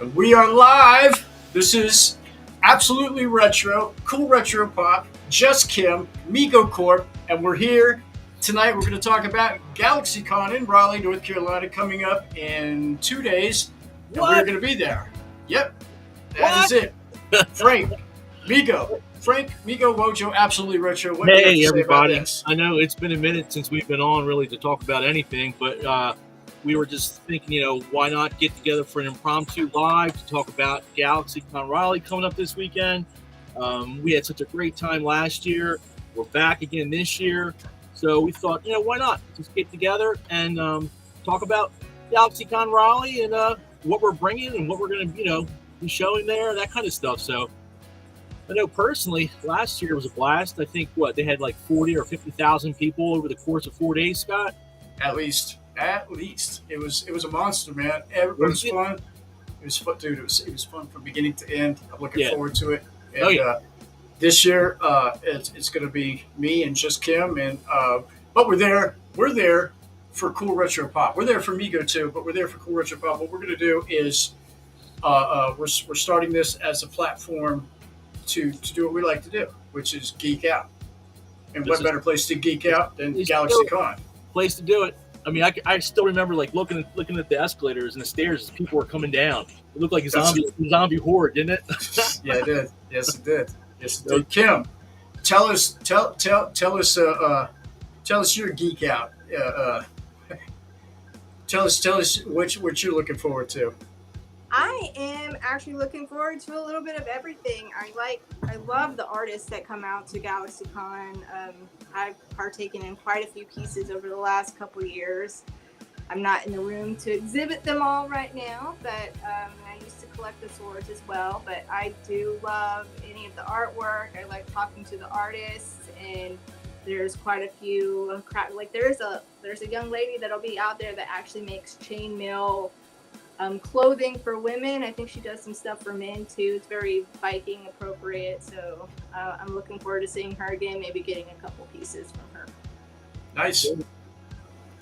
We are live. This is absolutely retro, cool retro pop. Just Kim, Migo Corp, and we're here tonight. We're going to talk about GalaxyCon in Raleigh, North Carolina, coming up in 2 days, and we're going to be there. Yep, that is it. Frank, Migo, Wojo, absolutely retro. What do you have to say everybody! about this? I know it's been a minute since we've been on really to talk about anything, but we were just thinking, why not get together for an impromptu live to talk about GalaxyCon Raleigh coming up this weekend. We had such a great time last year. We're back again this year. So we thought, why not just get together and talk about GalaxyCon Raleigh and what we're bringing and what we're going to, be showing there, that kind of stuff. So I know personally, last year was a blast. I think they had like 40 or 50,000 people over the course of 4 days, Scott. At least it was a monster, man. It was fun. It was fun, dude. It was fun from beginning to end. I'm looking forward to it. And this year, it's going to be me and Just Kim, and but we're there for cool retro pop. We're there for Migo too, but we're there for cool retro pop. What we're going to do is we're starting this as a platform to do what we like to do, which is geek out. And what better place to geek out than GalaxyCon? Place to do it. I mean, I still remember looking at the escalators and the stairs as people were coming down. It looked like a zombie horde, didn't it? Yeah, it did. Yes, it did. Yes, it did. Kim, tell us your geek out. Tell us what you're looking forward to. I am actually looking forward to a little bit of everything. I love the artists that come out to GalaxyCon. I've partaken in quite a few pieces over the last couple years. I'm not in the room to exhibit them all right now, but I used to collect the swords as well. But I do love any of the artwork. I like talking to the artists, and there's quite a few. There's a young lady that'll be out there that actually makes chainmail clothing for women. I think she does some stuff for men too. It's very Viking appropriate. So I'm looking forward to seeing her again, maybe getting a couple pieces from her. Nice.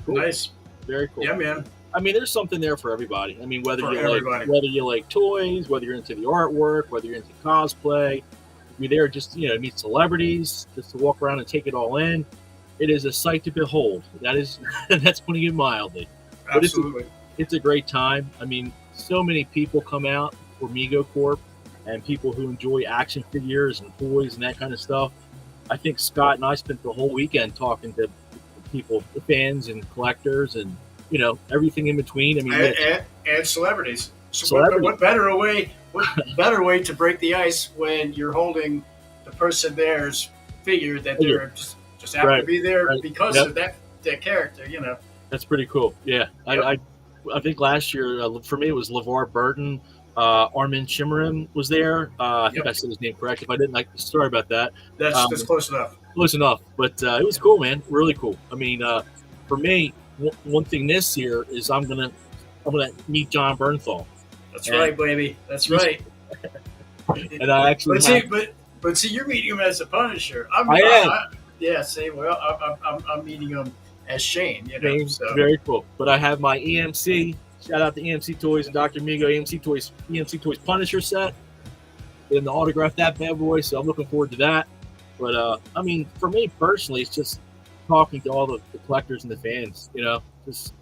Cool. Nice. Very cool. Yeah, man. I mean, there's something there for everybody. I mean, whether you like toys, whether you're into the artwork, whether you're into cosplay, you're there just to meet celebrities, just to walk around and take it all in. It is a sight to behold. That's putting it mildly. Absolutely. It's a great time. I mean, so many people come out for Migo Corp and people who enjoy action figures and toys and that kind of stuff. I think Scott and I spent the whole weekend talking to people, the fans and collectors and, everything in between. I mean, and celebrities. What better way to break the ice when you're holding the person there's figure that they're just happen to be there because of that character, That's pretty cool. Yeah. I think last year, for me, it was LeVar Burton. Armin Shimerman was there. I think I said his name correct. If I didn't, sorry about that. That's close enough. Close enough. But it was cool, man. Really cool. I mean, for me, one thing this year is I'm gonna meet Jon Bernthal. That's right, baby. That's right. And I actually, but see, you're meeting him as a Punisher. I am. I'm meeting him as Shane, so. Very cool. But I have my EMC, shout out to EMC Toys and Dr. Migo, EMC Toys Punisher set. And to autograph that bad boy, so I'm looking forward to that. But I mean, for me personally, it's just talking to all the collectors and the fans, just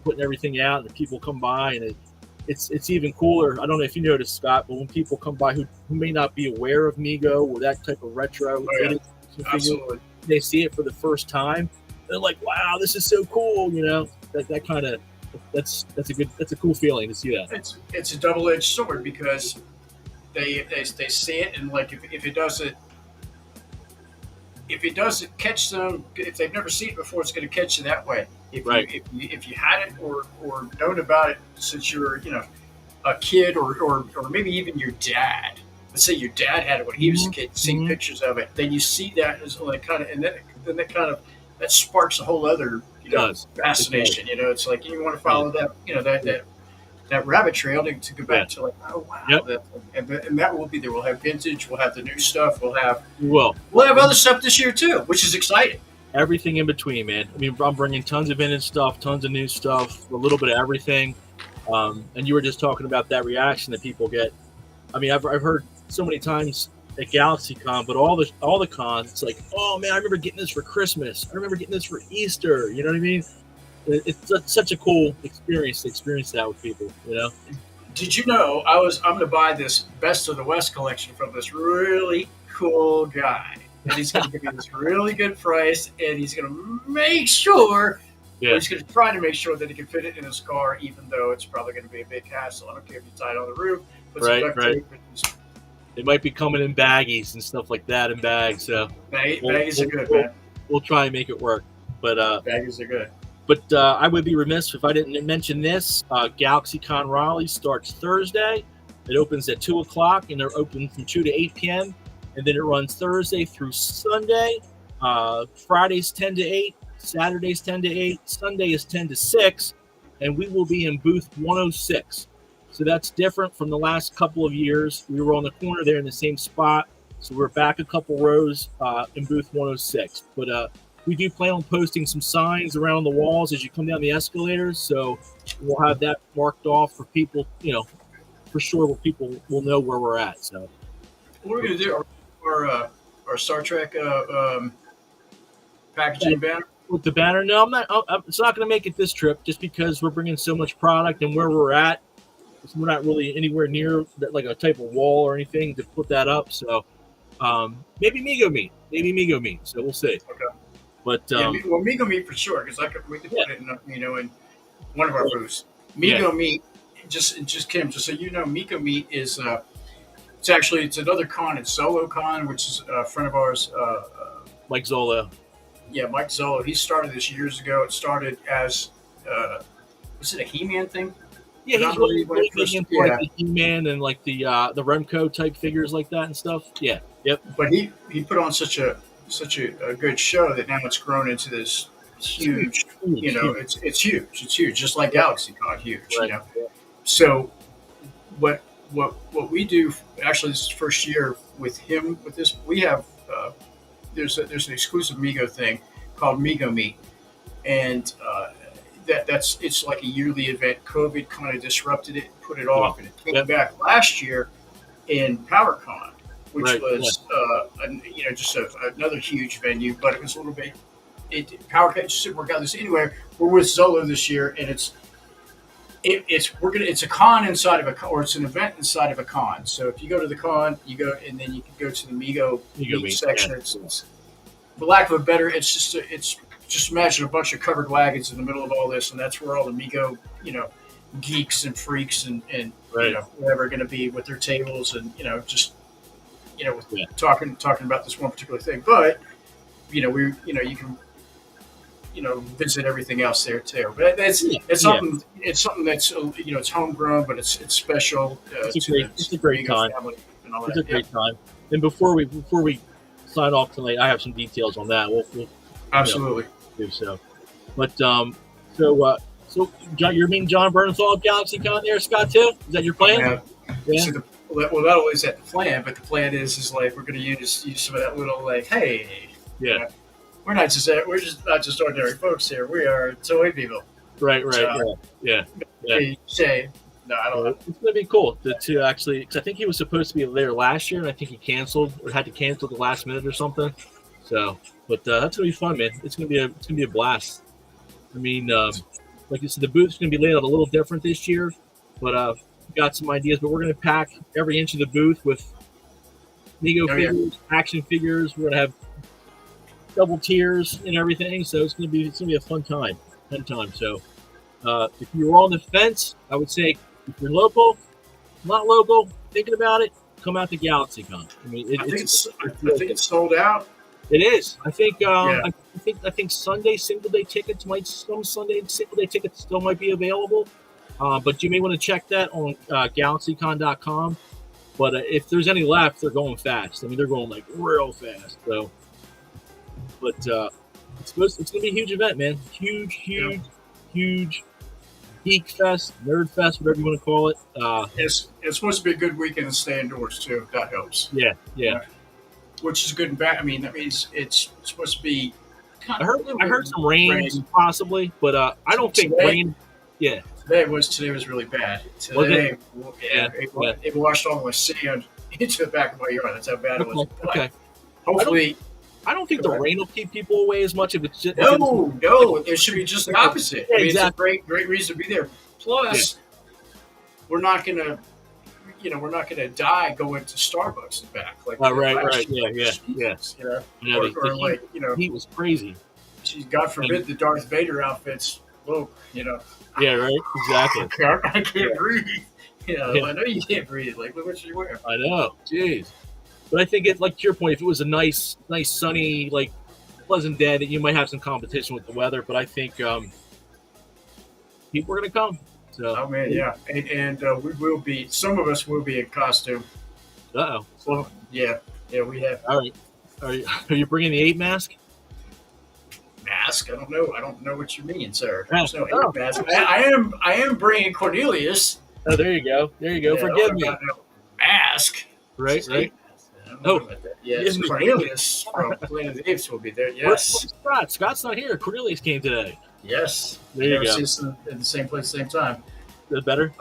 putting everything out and the people come by, and it's even cooler. I don't know if you noticed, Scott, but when people come by who may not be aware of Migo or that type of retro, absolutely, they see it for the first time. They're like, "Wow, this is so cool!" That kind of that's a cool feeling to see that. It's a double-edged sword because they see it, and if it doesn't catch them, if they've never seen it before, it's going to catch you that way. If you had it or known about it since you were a kid or maybe even your dad. Let's say your dad had it when he was a kid, seeing pictures of it. Then you see that as that sparks a whole other fascination. It's like you want to follow that rabbit trail to go back to oh wow. Yep. And that will be there. We'll have vintage. We'll have the new stuff. We'll have other stuff this year too, which is exciting. Everything in between, man. I mean, I'm bringing tons of vintage stuff, tons of new stuff, a little bit of everything. And you were just talking about that reaction that people get. I mean, I've heard so many times at GalaxyCon, but all the cons, it's like, oh man, I remember getting this for Christmas. I remember getting this for Easter. You know what I mean? It's such a cool experience to experience that with people. You know? Did you know I'm going to buy this Best of the West collection from this really cool guy, and he's going to give me this really good price, and he's going to make sure. Yeah. He's going to try to make sure that he can fit it in his car, even though it's probably going to be a big hassle. I don't care if you tie it on the roof. Right. They might be coming in baggies and stuff like that in bags. So baggies are good, man. We'll try and make it work. But baggies are good. But I would be remiss if I didn't mention this. GalaxyCon Raleigh starts Thursday. It opens at 2 o'clock, and they're open from 2 to 8 p.m. And then it runs Thursday through Sunday. Fridays 10 to 8. Saturdays 10 to 8. Sunday is 10 to 6. And we will be in booth 106. So that's different from the last couple of years. We were on the corner there in the same spot. So we're back a couple rows in booth 106. But we do plan on posting some signs around the walls as you come down the escalators. So we'll have that marked off for people, for sure, where people will know where we're at. So what are we going to do? Our Star Trek packaging banner? With the banner? No, I'm not. It's not going to make it this trip just because we're bringing so much product and where we're at. We're not really anywhere near like a type of wall or anything to put that up. So maybe Mego Meet. So we'll see. Okay. But Mego Meet for sure, because we could put it in one of our booths. Mego Meet, just Kim, just so you know, Mego Meet is it's another con. It's ZoloCon, which is a friend of ours, Mike Zolo. Yeah, Mike Zolo. He started this years ago. It started as was it a He-Man thing? Yeah, he's really big into like the He-Man and like the Remco type figures like that and stuff. Yeah, yep. But he put on such a good show that now it's grown into this huge. It's huge. It's huge, just like GalaxyCon, huge. Right. So what we do? Actually, this is the first year with him. With this, we have there's an exclusive Mego thing called Mego Meet, and it's like a yearly event. COVID kind of disrupted it, put it off, and it came back last year in PowerCon, which was just another huge venue, but it was a little bit. PowerCon just didn't work out. This anyway. We're with Zolo this year, and it's a con inside of a con, or it's an event inside of a con. So if you go to the con, you go, and then you can go to the Mego Meet section. Yeah. It's for lack of a better, it's just imagine a bunch of covered wagons in the middle of all this, and that's where all the Mego, geeks and freaks and whatever are going to be with their tables and talking about this one particular thing. But you can visit everything else there too. But it's something that's it's homegrown, but it's special. It's a great time. It's a great time. And before we sign off tonight, I have some details on that. We'll absolutely. Do so, but so you're meeting John Bernthal at GalaxyCon there, Scott, too? Is that your plan? Yeah. So not only is that the plan, but the plan is like we're going to use some of that little hey, we're just not just ordinary folks here. We are toy people. Right. Yeah. Say no, I don't know. It's going to be cool to actually, because I think he was supposed to be there last year, and I think he canceled or had to cancel at the last minute or something. So. But that's gonna be fun, man. It's gonna be a blast. I mean, like you said, the booth's gonna be laid out a little different this year, but got some ideas. But we're gonna pack every inch of the booth with Mego figures, action figures. We're gonna have double tiers and everything. So it's gonna be a fun time. So if you're on the fence, I would say if you're local, not local, thinking about it, come out to GalaxyCon. I mean, I think it's sold out. It is. I think. I think Sunday single day tickets still might be available, but you may want to check that on GalaxyCon.com. But if there's any left, they're going fast. I mean, they're going like real fast. So, but it's going to be a huge event, man. Huge geek fest, nerd fest, whatever you want to call it. It's supposed to be a good weekend and stay indoors too. That helps. Yeah. Which is good and bad. I mean, that means it's supposed to be. I heard some rain possibly, but I don't think rain. Yeah, Today was really bad. Today, it washed all my sand into the back of my yard. That's how bad it was. Okay. Hopefully, I don't think the rain will keep people away as much if it's just no. It should be just the opposite. Yeah, I mean, exactly. it's a great reason to be there. Plus, we're not gonna die going to Starbucks and back. Like, right. Yeah. You know, or like, you know, heat was crazy. God forbid the Darth Vader outfits. Whoa, you know. Yeah, right. Exactly. I can't breathe. You know, I know you can't breathe. Like, look what you're wearing. I know. Jeez. But I think it's like to your point. If it was a nice, sunny, like pleasant day, that you might have some competition with the weather. But I think people are going to come. So. Oh man, yeah, and we will be. Some of us will be in costume. So yeah, we have. All right. Are you bringing the 8 mask? Mask? I don't know what you mean, sir. There's no 8 mask. I am bringing Cornelius. Oh, there you go. Yeah, forgive me. Mask. Right. Yes, Cornelius from Planet of the Apes will be there. Yes. Where's Scott's not here. Cornelius came today. Yes. There you go. See us in the same place, same time. Is that better?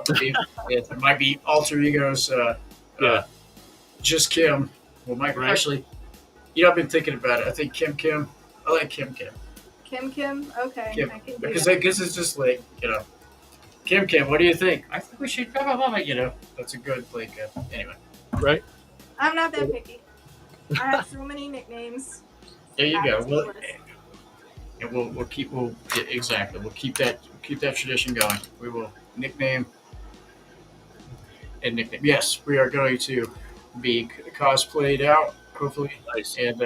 It might be alter egos. Just Kim. Well, actually, I've been thinking about it. I think Kim. I like Kim. Kim. Okay. Kim. I can do because that. I guess it's just like, Kim. What do you think? I think we should blah. That's a good anyway. Right. I'm not that picky. I have so many nicknames. There you go. We'll keep that tradition going. We will nickname. Yes, we are going to be cosplayed out, hopefully. Nice. And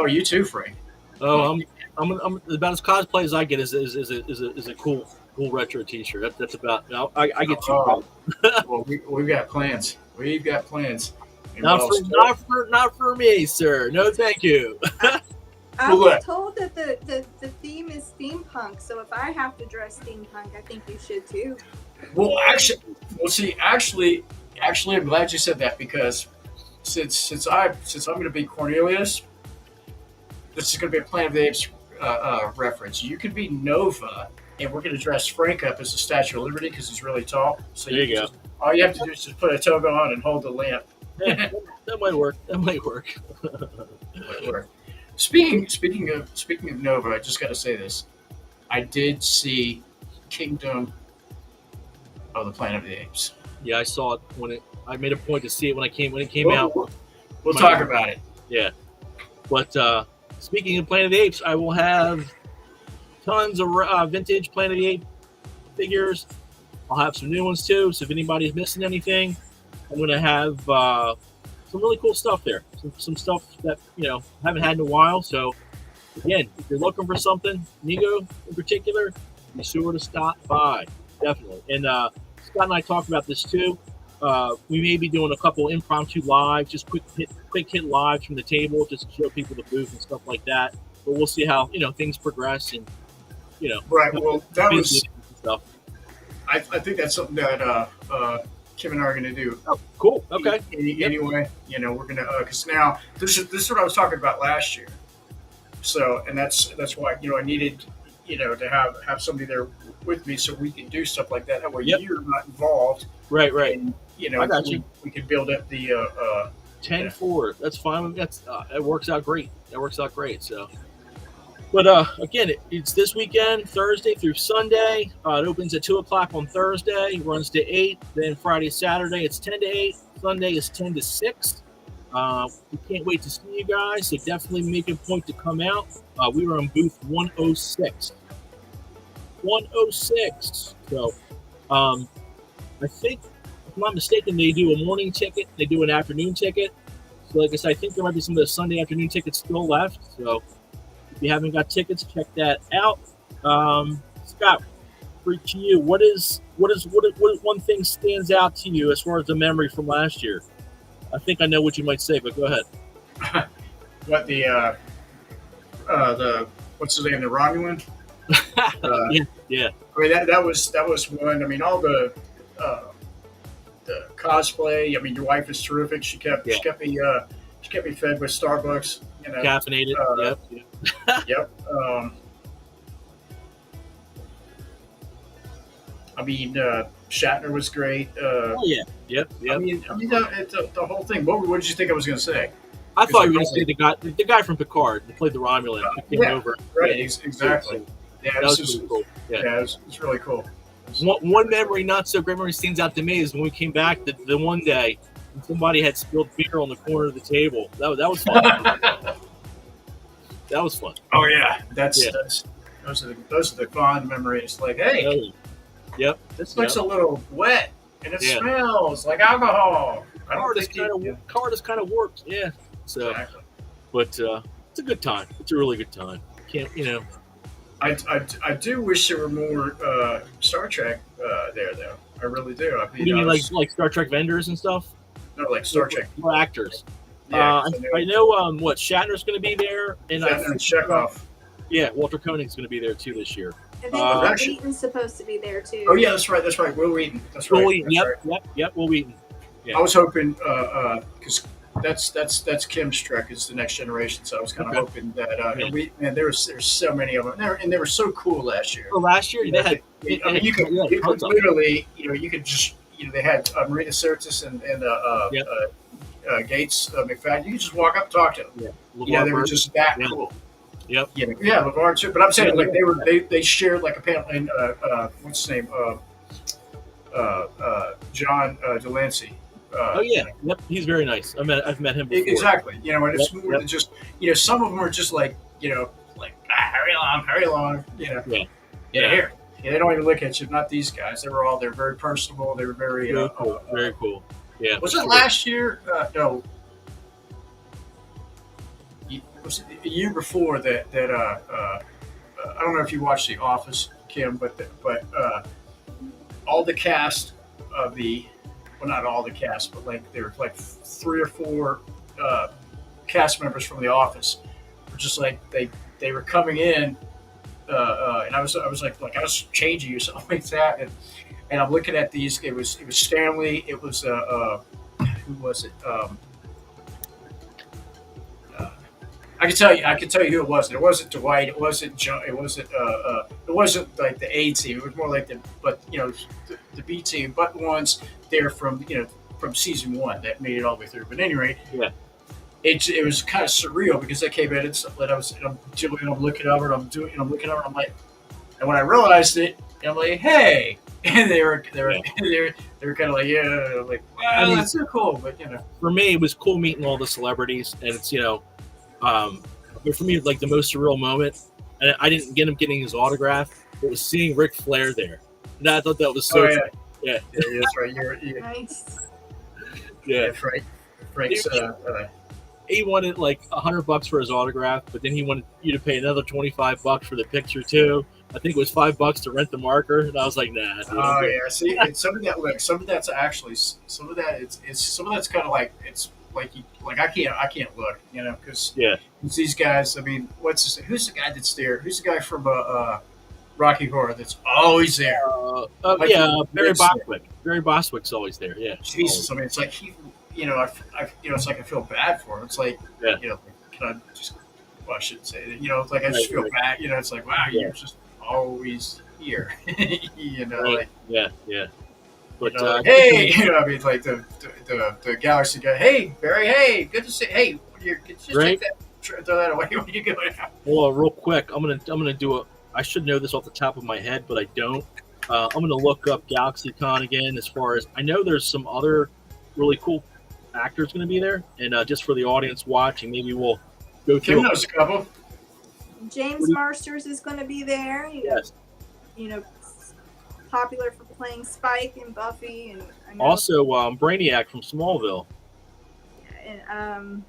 you too, Frank. Oh, I'm about as cosplay as I get is a cool retro T-shirt. That's about. I get 2. Well, we've got plans. Not for me, sir. No, thank you. I was told that the theme is steampunk, so if I have to dress steampunk, I think you should too. Well, actually, I'm glad you said that, because since I'm going to be Cornelius, this is going to be a Planet of the Apes reference. You could be Nova, and we're going to dress Frank up as the Statue of Liberty because he's really tall. So there you go. All you have to do is just put a toga on and hold the lamp. That might work. Speaking of Nova, I just got to say this. I did see Kingdom of the Planet of the Apes. Yeah, I saw it I made a point to see it when it came out. We'll talk about it. Yeah, but speaking of Planet of the Apes, I will have tons of vintage Planet of the Apes figures. I'll have some new ones too. So if anybody's missing anything, I'm going to have some really cool stuff there. Some stuff that haven't had in a while. So again, if you're looking for something, Nigo in particular, be sure to stop by. Definitely. And Scott and I talked about this too. We may be doing a couple impromptu lives, just quick hit lives from the table, just to show people the booth and stuff like that. But we'll see how things progress and Right. Well, that was stuff. I think that's something that Kim and I are going to do. Oh, cool. Okay. Anyway, we're going to because now this is what I was talking about last year. So, and that's why I needed to have somebody there with me so we can do stuff like that. That way you're not involved. Right. And, I got you. We can build up the 10-4. That's fine. It works out great. So, but again, it's this weekend, Thursday through Sunday. It opens at 2:00 on Thursday, runs to 8. Then Friday, Saturday, it's 10 to 8. Sunday is 10 to 6. We can't wait to see you guys. So definitely make a point to come out. We were on booth 106. 106. So, I think, if I'm not mistaken, they do a morning ticket. They do an afternoon ticket. So, like I said, I think there might be some of the Sunday afternoon tickets still left. So, if you haven't got tickets, check that out. Scott, to you, what is one thing stands out to you as far as the memory from last year? I think I know what you might say, but go ahead. What the what's his name? The Romulan. Yeah. I mean that was one. I mean all the cosplay. I mean your wife is terrific. She kept me fed with Starbucks. Caffeinated. Yep. Yep. I mean, Shatner was great. Oh yeah, yep. The whole thing. What did you think I was going to say? I thought you were going to say the guy from Picard that played the Romulan who came over. Right, exactly. Yeah, that was pretty cool. Yeah, it's really cool. One memory, not so great memory, stands out to me is when we came back the one day and somebody had spilled beer on the corner of the table. That was fun. That was fun. Oh yeah, those are the fond memories. Like, hey, yep, this looks a little wet and it smells like alcohol. Card is kind of warped. Yeah. So, but it's a good time. It's a really good time. I do wish there were more Star Trek there, though. I really do. I mean, you mean like Star Trek vendors and stuff? No, like Star Trek. More actors. Yeah, I know what Shatner's going to be there, and Shatner and Chekhov. Yeah, Walter Koenig's going to be there too this year. I think Will Wheaton's supposed to be there too. Oh yeah, that's right. Will Wheaton. That's right. Will Wheaton. Yep. Will Wheaton. Yeah. I was hoping because that's Kim's Trek is the Next Generation, so I was kind of hoping that there's so many of them, and they were so cool last year. Oh, last year they had. You could literally, you could just, they had Marina Sirtis and Gates McFadden. You could just walk up and talk to them. Yeah, they were just that cool. Yep. Yeah, LeVar too. But I'm saying they shared like a panel in what's his name, John Delancey. Yep. He's very nice. I've met him before. Exactly. And it's more than just some of them are just like hurry along. Here. Yeah, they don't even look at you. Not these guys. They're very personable. They were very cool. Very cool. Yeah. Was it last year? No. Was it a year before that? I don't know if you watched The Office, Kim, but all the cast of not all the cast, but there were like 3 or 4 cast members from The Office. Were just like they were coming in, and I was I was changing or something like that, and I'm looking at these. It was Stanley. It was who was it? I can tell you who it wasn't. It wasn't Dwight. It wasn't John. It wasn't like the A team. It was more like the B team. But the ones there from season 1 that made it all the way through. But at any rate, it was kind of surreal because I came in and I'm looking over and I'm looking over and I'm like, and when I realized it, I'm like, hey, and they were kind of like, yeah, I'm like, wow, that's so cool. But for me, it was cool meeting all the celebrities, and it's but for me, like the most surreal moment, and I didn't get him getting his autograph, but was seeing Ric Flair there, and I thought that was so. Yeah, that's right. You're nice. Yeah, that's right. Frank's. He wanted like $100 for his autograph, but then he wanted you to pay another $25 for the picture too. I think it was $5 to rent the marker, and I was like, nah. Oh yeah, see, some of that's actually some of that's kind of like it's. I can't look, because these guys. I mean, who's the guy that's there? Who's the guy from Rocky Horror that's always there? Barry Bostwick. Barry Bostwick's always there. Yeah. Jesus, I mean, it's like it's like I feel bad for him. It's like, can I just? Well, I shouldn't say that. Like I just feel bad. It's like, wow, you're just always here. But hey, I mean, like the Galaxy guy. Hey, Barry. Hey, good to see. Hey, just take that, throw that away when you go now. Well, real quick, I'm gonna do I should know this off the top of my head, but I don't. I'm gonna look up GalaxyCon again. As far as I know, there's some other really cool actors gonna be there, and just for the audience watching, maybe we'll go through. Kim knows a couple. James Marsters is going to be there. Yes. Popular for playing Spike and Buffy, and also Brainiac from Smallville. And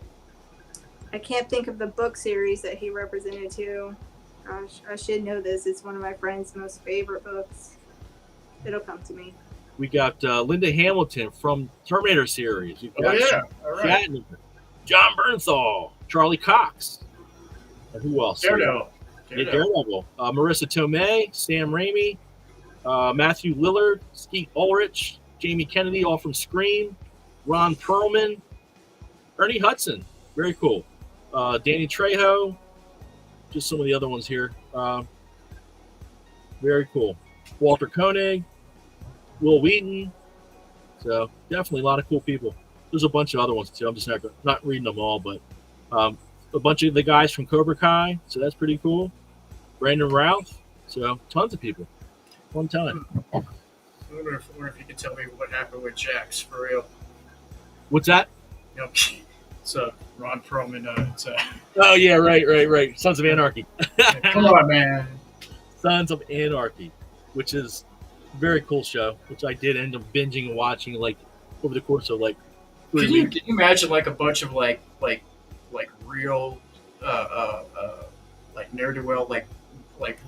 I can't think of the book series that he represented too. Gosh, I should know this. It's one of my friend's most favorite books. It'll come to me. We got Linda Hamilton from Terminator series. We've got all right. John Bernthal, Charlie Cox, and who else? Daredevil. Marissa Tomei, Sam Raimi. Matthew Lillard, Skeet Ulrich, Jamie Kennedy, all from Scream, Ron Perlman, Ernie Hudson, very cool. Danny Trejo, just some of the other ones here. Very cool. Walter Koenig, Will Wheaton. So definitely a lot of cool people. There's a bunch of other ones too. I'm just not reading them all, but a bunch of the guys from Cobra Kai. So that's pretty cool. Brandon Routh. So tons of people. One time. I wonder if you could tell me what happened with Jax for real. What's that? You know, so Ron Perlman. Oh yeah, right. Sons of Anarchy. Come on, man. Sons of Anarchy, which is a very cool show, which I did end up binging and watching like over the course of like 3 weeks. Can you imagine like a bunch of like real like ne'er-do-well like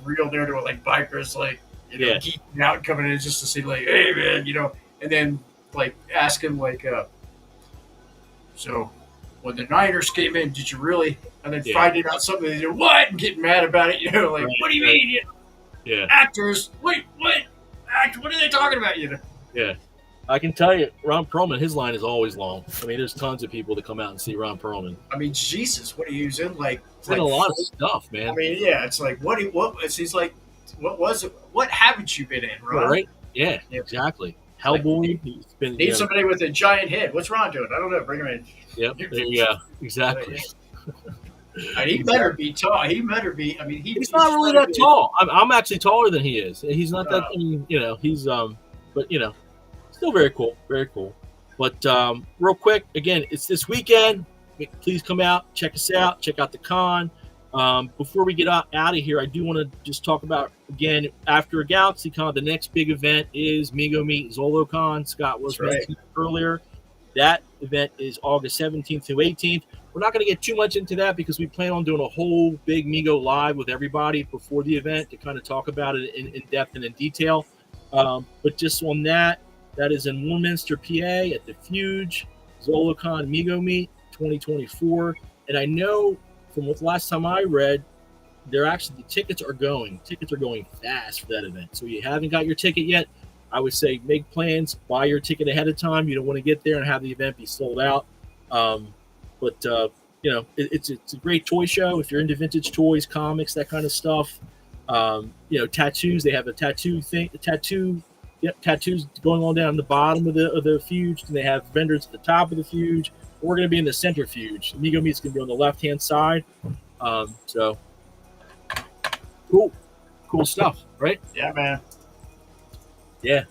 real ne'er-do-well like bikers like geeking out and coming in just to see like, hey man, and then like ask him like so when the Niners came in, did you really? And then finding out something, they do what? And getting mad about it, like what do you mean? Actors, wait, what? What are they talking about? Yeah. I can tell you, Ron Perlman, his line is always long. I mean, there's tons of people that come out and see Ron Perlman. I mean, Jesus, what are you in? He's in a lot of stuff, man. I mean, yeah, it's like, he's like, what was it? What haven't you been in, Ron? Right? Yeah, exactly. Hellboy. He's been, need somebody with a giant head. What's Ron doing? I don't know. Bring him in. Yep, there you go. Exactly. And he better be tall. He better be. I mean, he's not really that tall. I'm actually taller than he is. He's not that. I mean, he's but still very cool. Very cool. But real quick, again, it's this weekend. Please come out, check us out, check out the con. Before we get out of here, I do want to just talk about again after GalaxyCon, the next big event is Mego Meet ZoloCon. Scott was mentioning earlier. That event is August 17th through 18th. We're not going to get too much into that because we plan on doing a whole big Mego live with everybody before the event to kind of talk about it in depth and in detail. But just on that is in Warminster, PA at the Fuge, ZoloCon Mego Meet 2024. And I know from what last time I read, the tickets are going fast for that event. So if you haven't got your ticket yet, I would say make plans, buy your ticket ahead of time. You don't want to get there and have the event be sold out. But it's a great toy show. If you're into vintage toys, comics, that kind of stuff, tattoos. They have a tattoo thing. Tattoos going on down the bottom of the Fuge, and they have vendors at the top of the Fuge. We're going to be in the center Fuge. Mego Meet's going to be on the left-hand side. So cool stuff, right? Yeah, man. Yeah.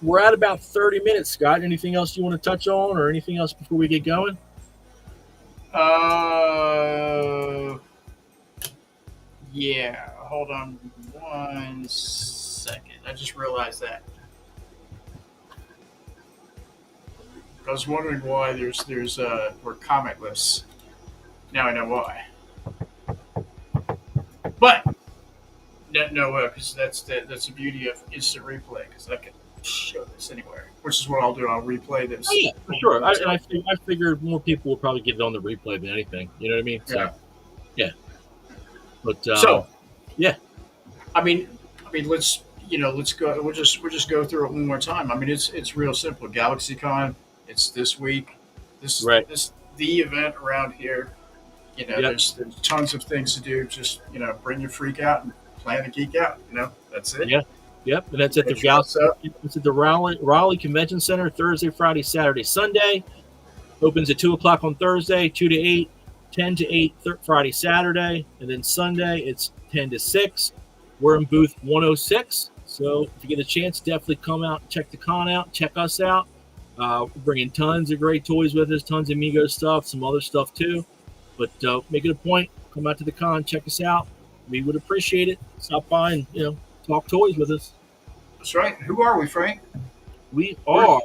We're at about 30 minutes, Scott. Anything else you want to touch on or anything else before we get going? Yeah. Hold on 1 second. I just realized that. I was wondering why we're commentless. Now I know why. But no, because that's the beauty of instant replay. Because I can show this anywhere, which is what I'll do. I'll replay this. Oh, yeah, for sure. I figured more people will probably get it on the replay than anything. You know what I mean? So, yeah. But yeah. I mean, let's go. We'll just go through it one more time. I mean, it's real simple. GalaxyCon. It's this week. This the event around here. There's tons of things to do. Just bring your freak out and plan to geek out. That's it. Yeah. Yep. And that's at the Raleigh Convention Center Thursday, Friday, Saturday, Sunday. Opens at 2:00 on Thursday, 2 to 8, 10 to 8 Friday, Saturday, and then Sunday it's 10 to 6. We're in booth 106. So if you get a chance, definitely come out, check the con out, check us out. We're bringing tons of great toys with us, tons of Mego stuff, some other stuff too. But make it a point, come out to the con, check us out. We would appreciate it. Stop by and talk toys with us. That's right. Who are we, Frank? We are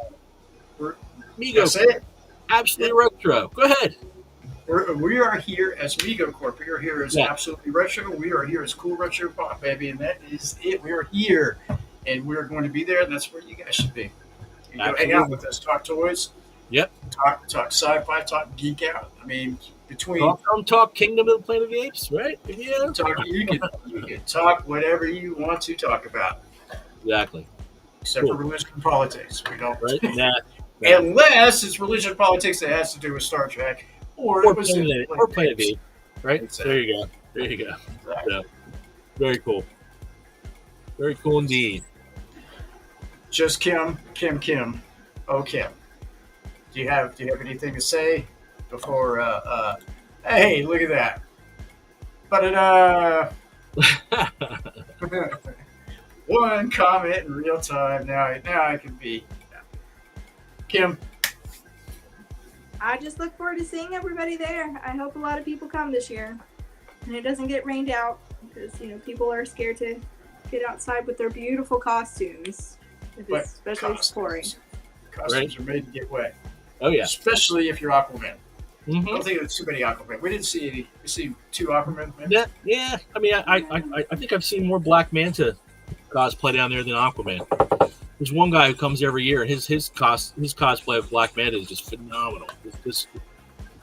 Mego. That's it. Absolutely Retro. Go ahead. We are here as Mego Corp. We are here as Absolutely Retro. We are here as Cool Retro Pop, baby, and that is it. We are here, and we are going to be there, and that's where you guys should be. Hang out with us, talk toys. Yep. Talk sci-fi, talk geek out. I mean, talk Kingdom of the Planet of the Apes, right? Yeah. You can talk whatever you want to talk about. Exactly. Except for religion and politics. We don't. Right? Unless it's religion and politics that has to do with Star Trek or Planet of the Apes. Right? Exactly. There you go. Exactly. So, very cool. Very cool indeed. Just Kim. Oh, Kim. Do you have anything to say before? Hey, look at that. But one comment in real time. Now I can be Kim. I just look forward to seeing everybody there. I hope a lot of people come this year, and it doesn't get rained out because people are scared to get outside with their beautiful costumes, especially it's pouring. Costumes are made to get wet. Oh yeah, especially if you're Aquaman. Mm-hmm. I don't think there's too many Aquaman. We didn't see any. We see 2 Aquaman. Yeah. I mean, I think I've seen more Black Manta cosplay down there than Aquaman. There's one guy who comes every year, and his cosplay of Black Manta is just phenomenal. It's just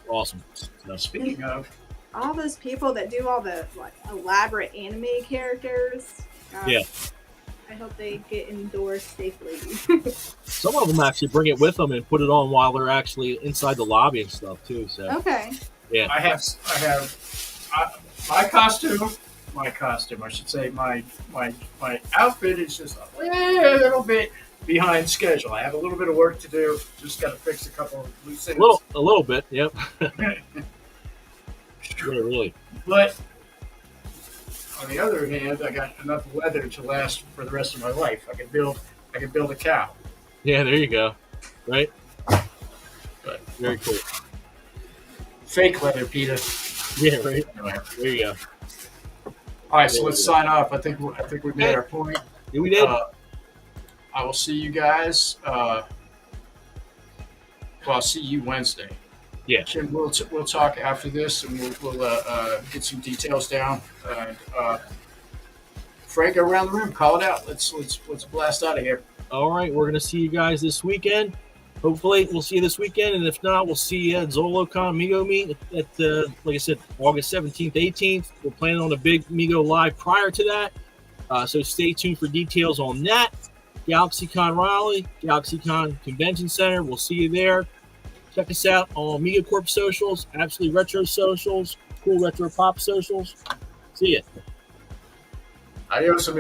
awesome. Now, speaking of all those people that do all the elaborate anime characters, yeah, I hope they get endorsed safely. Some of them actually bring it with them and put it on while they're actually inside the lobby and stuff too. So okay, yeah, I have my costume. My costume, I should say, my outfit is just a little bit behind schedule. I have a little bit of work to do. Just got to fix a couple of loose ends. A little bit, yep. really. But on the other hand, I got enough leather to last for the rest of my life. I can build a cow. Yeah, there you go. Right. But very cool. Fake leather, Peter. Yeah, right. Anyway, there you go. All right, so let's sign off. I think we made our point. Yeah, we did. I will see you guys. I'll see you Wednesday. Yeah. Kim, we'll talk after this, and we'll get some details down. Frank, go around the room, call it out. Let's blast out of here. All right, we're gonna see you guys this weekend. Hopefully, we'll see you this weekend, and if not, we'll see you at ZoloCon Migo Meet at like I said, August 17th, 18th. We're planning on a big Migo Live prior to that, so stay tuned for details on that. GalaxyCon Raleigh, GalaxyCon Convention Center. We'll see you there. Check us out on Migo Corp socials, Absolutely Retro socials, Cool Retro Pop socials. See ya. Adios, amigos.